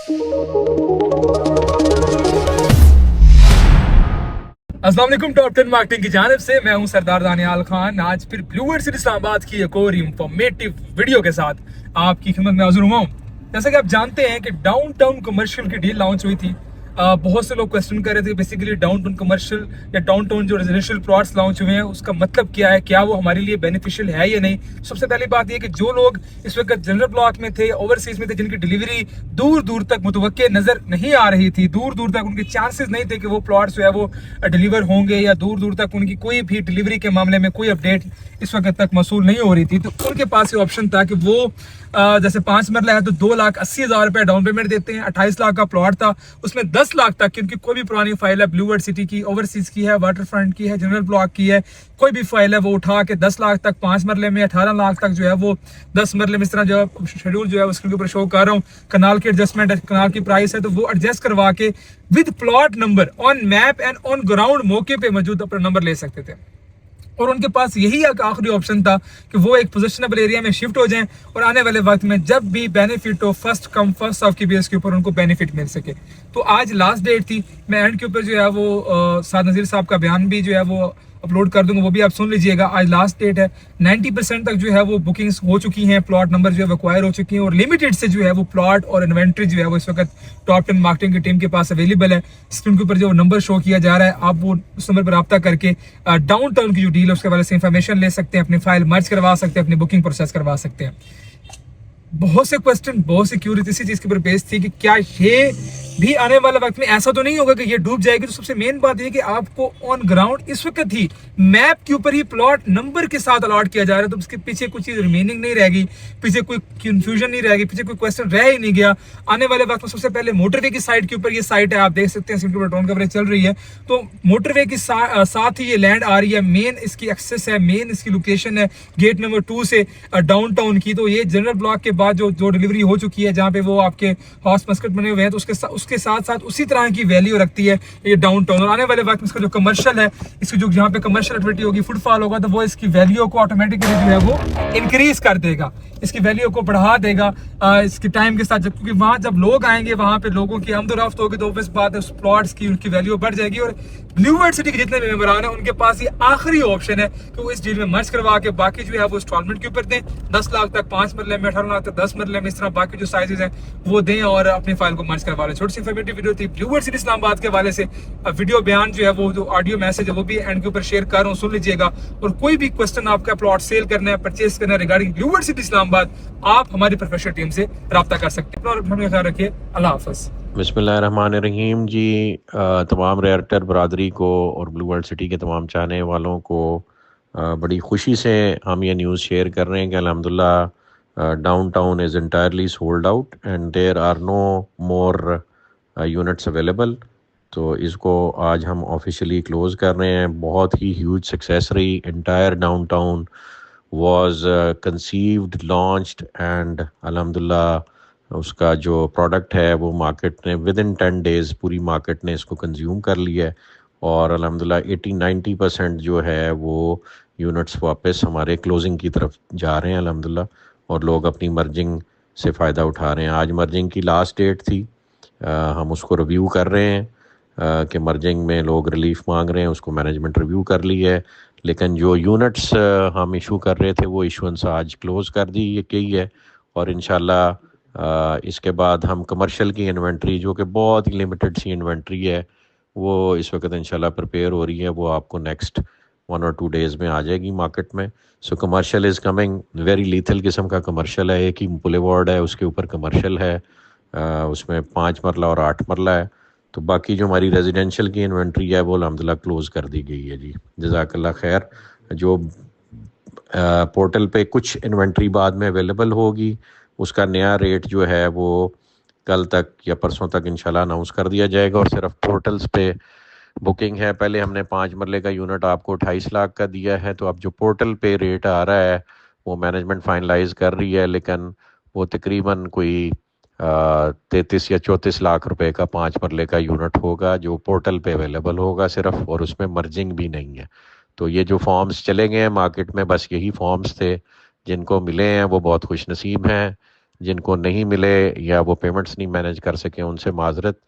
अस्सलाम वालेकुम, top 10 marketing की जानिब से मैं हूं सरदार दानियाल खान। आज फिर ब्लू वर्ल्ड सिटी इस्लामाबाद की एक और इंफॉर्मेटिव वीडियो के साथ आपकी खिदमत में हाजिर हुआ हूं। जैसा कि आप जानते हैं कि डाउन टाउन कमर्शियल की डील लॉन्च हुई थी। बहुत से लोग क्वेश्चन कर रहे थे कि बेसिकली डाउन टाउन कमर्शियल या डाउन टाउन जो रेजिडेंशियल प्लॉट्स लॉन्च हुए हैं उसका मतलब क्या है, क्या वो हमारे लिए बेनिफिशियल है या नहीं। सबसे पहली बात ये कि जो लोग इस वक्त जनरल ब्लॉक में थे, ओवरसीज में थे, जिनकी डिलीवरी दूर दूर तक मुतवक्के नजर नहीं आ रही थी, दूर दूर तक उनके चांसेस नहीं थे कि वो प्लॉट्स जो है वो डिलीवर होंगे, या दूर दूर तक उनकी कोई भी डिलीवरी के मामले में कोई अपडेट इस वक्त तक मौसूल नहीं हो रही थी, तो उनके पास ये ऑप्शन था कि वो जैसे 5 मरला है तो 2,80,000 रुपए डाउन पेमेंट देते हैं। 28 लाख का प्लॉट था, उसमें 10 लाख तक की उनकी कोई भी पुरानी फाइल है, ब्लू वर्ल्ड सिटी की, ओवरसीज की है, वाटर फ्रंट की है, जनरल ब्लॉक की है, कोई भी फाइल है वो उठा के 10 लाख तक 5 मरले में, 18 लाख तक जो है वो 10 मरले में, इस तरह जो शेड्यूल जो है उसके ऊपर शो कर रहा हूँ। कनाल की एडजस्टमेंट है, कनाल की प्राइस है, तो वो एडजस्ट करवा के with plot number on map and on ground मौके पे मौजूद अपना नंबर ले सकते थे। और उनके पास यही एक आखिरी ऑप्शन था कि वो एक पोजिशनेबल एरिया में शिफ्ट हो जाएं और आने वाले वक्त में जब भी बेनिफिट हो फर्स्ट कम फर्स्ट सर्व की बेस के ऊपर उनको बेनिफिट मिल सके। तो आज लास्ट डेट थी। मैं एंड के ऊपर जो है वो साद नज़ीर साहब का बयान भी जो है वो अपलोड कर दूंगा, वो भी आप सुन लीजिएगा। आज लास्ट डेट है, 90% तक जो है वो बुकिंग्स हो चुकी हैं, प्लॉट नंबर जो है वो एक्वायर हो चुकी हैं, और लिमिटेड से जो है वो प्लॉट और इन्वेंट्री जो है वो इस वक्त टॉप 10 मार्केटिंग की टीम के पास अवेलेबल है। स्क्रीन के ऊपर जो नंबर शो किया जा रहा है, आप वो उस नंबर पर रब्ता करके डाउन टाउन की जो डील है उसके वाले से इंफॉर्मेशन ले सकते हैं, अपनी फाइल मर्ज करवा सकते हैं, अपनी बुकिंग प्रोसेस करवा सकते हैं। बहुत से क्वेश्चन, बहुत सी क्यूरियस इसी चीज के ऊपर बेस्ड थी कि क्या ये भी आने वाले वक्त में ऐसा तो नहीं होगा कि ये डूब जाएगी। तो सबसे मेन बात ये कि आपको ऑन ग्राउंड इस वक्त ही मैप के ऊपर ही प्लॉट नंबर के साथ अलॉट किया जा रहा है, तो उसके पीछे कुछ चीज रिमेनिंग नहीं रहेगी, पीछे कोई कंफ्यूजन नहीं रहेगी, पीछे कोई क्वेश्चन रह ही नहीं गया। आने वाले वक्त में सबसे पहले मोटरवे की साइड के ऊपर ये साइट है, आप देख सकते हैं, स्क्रीन पर ड्रोन कवरेज चल रही है, तो मोटरवे के साथ ही ये लैंड आ रही है। मेन इसकी एक्सेस है, मेन इसकी लोकेशन है गेट नंबर 2 से डाउन टाउन की। तो ये जनरल ब्लॉक के बाद जो डिलीवरी हो चुकी है, जहाँ पे वो आपके हाउस मस्कट बने हुए हैं, तो उसके साथ साथ उसी तरह की वैल्यू रखती है ये डाउन टाउन। और आने वाले वक्त में इसका जो कमर्शियल है, इसकी जो जहाँ पे कमर्शियल एक्टिविटी होगी, फुटफॉल होगा, तो वो इसकी वैल्यू को ऑटोमेटिकली जो है वो इंक्रीज कर देगा, इसकी वैल्यू को बढ़ा देगा इसके टाइम के साथ। क्योंकि वहाँ जब लोग आएंगे, वहाँ पे लोगों की आमदोरफ्त होगी, तो ऑब्वियस बात है उस प्लॉट्स की उनकी वैल्यू बढ़ जाएगी। और ब्लू वर्ल्ड सिटी के जितने भी मेंबरान हैं उनके पास ये आखिरी ऑप्शन है कि वो इस डील में मर्ज करवा के बाकी जो है वो इंस्टॉलमेंट के ऊपर दें, 10 लाख तक 5 मरले में, 18 लाख तक 10 मरले में, इस तरह बाकी जो साइजेस हैं वो दें और अपनी फाइल को मर्ज करवा लें। छोटी सी इंफॉर्मेटिव वीडियो थी ब्लू वर्ल्ड सिटी इस्लामाबाद के हवाले से। वीडियो बयान जो है वो जो ऑडियो मैसेज है वो भी एंड के ऊपर शेयर कर रहा हूँ, सुन लीजिएगा। और कोई भी क्वेश्चन आपका प्लॉट सेल करना है, परचेज करना है regarding blue world city Islamabad, आप हमारी प्रोफेशनल टीम से रब्ता कर सकते हैं। और हमें ख्याल रखिए, अल्लाह हाफ़िज़। बिस्मिल्लाहिर्रहमानिर्रहीम जी। तमाम रेयरटर बरादरी को और ब्लू वर्ल्ड सिटी के तमाम चाहने वालों को बड़ी खुशी से हम ये न्यूज़ शेयर कर रहे हैं कि अल्हम्दुलिल्लाह downtown is entirely sold out and there are no more units available. तो इसको आज हम ऑफिशियली क्लोज़ कर रहे हैं। बहुत ही ह्यूज सक्सेस रही। Entire down town was conceived, launched and अल्हम्दुलिल्लाह उसका जो प्रोडक्ट है वो मार्केट ने विद इन 10 डेज़ पूरी मार्केट ने इसको कंज्यूम कर लिया है। और अल्हम्दुलिल्लाह 80-90% जो है वो यूनिट्स वापस हमारे क्लोजिंग की तरफ जा रहे हैं अल्हम्दुलिल्लाह, और लोग अपनी मर्जिंग से फ़ायदा उठा रहे हैं। आज मर्जिंग की लास्ट डेट थी, हम उसको रिव्यू कर रहे हैं कि मर्जिंग में लोग रिलीफ मांग रहे हैं, उसको मैनेजमेंट रिव्यू कर ली है। लेकिन जो यूनिट्स हम इशू कर रहे थे वो इशुएंस आज क्लोज़ कर दी ये गई है। और इंशाल्लाह इसके बाद हम कमर्शियल की इन्वेंट्री, जो कि बहुत ही लिमिटेड सी इन्वेंट्री है, वो इस वक्त इंशाल्लाह प्रिपेयर हो रही है, वो आपको नेक्स्ट 1 और 2 डेज़ में आ जाएगी मार्केट में। सो commercial is coming, very lethal किस्म का कमर्शियल है। एक ही बुलेवार्ड है, उसके ऊपर कमर्शियल है, उसमें 5 मरला और 8 मरला है। तो बाकी जो हमारी रेजिडेंशियल की इन्वेंट्री है वो अल्हम्दुलिल्लाह क्लोज़ कर दी गई है जी। जज़ाकल्लाह खैर। जो पोर्टल पे कुछ इन्वेंट्री बाद में अवेलेबल होगी, उसका नया रेट जो है वो कल तक या परसों तक इंशाल्लाह अनाउंस कर दिया जाएगा। और सिर्फ पोर्टल्स पे बुकिंग है। पहले हमने 5 मरले का यूनिट आपको 28 लाख का दिया है, तो अब जो पोर्टल पे रेट आ रहा है वो मैनेजमेंट फाइनलाइज कर रही है, लेकिन वो तकरीबन कोई 33 या 34 लाख रुपए का 5 मरले का यूनिट होगा जो पोर्टल पे अवेलेबल होगा सिर्फ, और उसमें मर्जिंग भी नहीं है। तो ये जो फॉर्म्स चले गए हैं मार्केट में, बस यही फॉर्म्स थे जिनको मिले हैं, वो बहुत खुश नसीब हैं। جن کو نہیں ملے یا وہ پیمنٹس نہیں مینیج کر سکیں ان سے معذرت،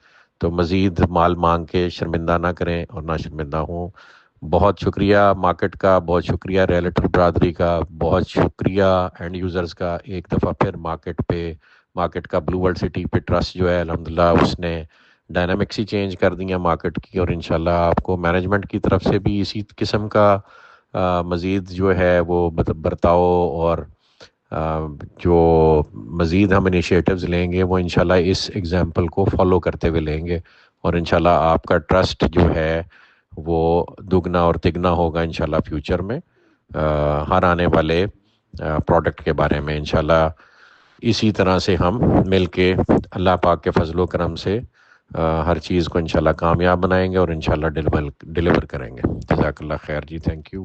تو مزید مال مانگ کے شرمندہ نہ کریں اور نہ شرمندہ ہوں۔ بہت شکریہ مارکیٹ کا، بہت شکریہ ریئلٹر برادری کا، بہت شکریہ اینڈ یوزرز کا، ایک دفعہ پھر مارکیٹ کا بلو ورلڈ سٹی پہ ٹرسٹ جو ہے الحمدللہ اس نے ڈائنامکس ہی چینج کر دی ہیں مارکیٹ کی، اور انشاءاللہ آپ کو مینجمنٹ کی طرف سے بھی اسی قسم کا مزید جو ہے وہ برتاؤ اور جو مزید ہم انیشیٹوز لیں گے وہ انشاءاللہ اس ایگزامپل کو فالو کرتے ہوئے لیں گے، اور انشاءاللہ آپ کا ٹرسٹ جو ہے وہ دگنا اور تگنا ہوگا انشاءاللہ فیوچر میں ہر آنے والے پروڈکٹ کے بارے میں۔ انشاءاللہ اسی طرح سے ہم مل کے اللہ پاک کے فضل و کرم سے ہر چیز کو انشاءاللہ کامیاب بنائیں گے اور انشاءاللہ ڈیلیور کریں گے۔ جزاک اللہ خیر جی، تھینک یو۔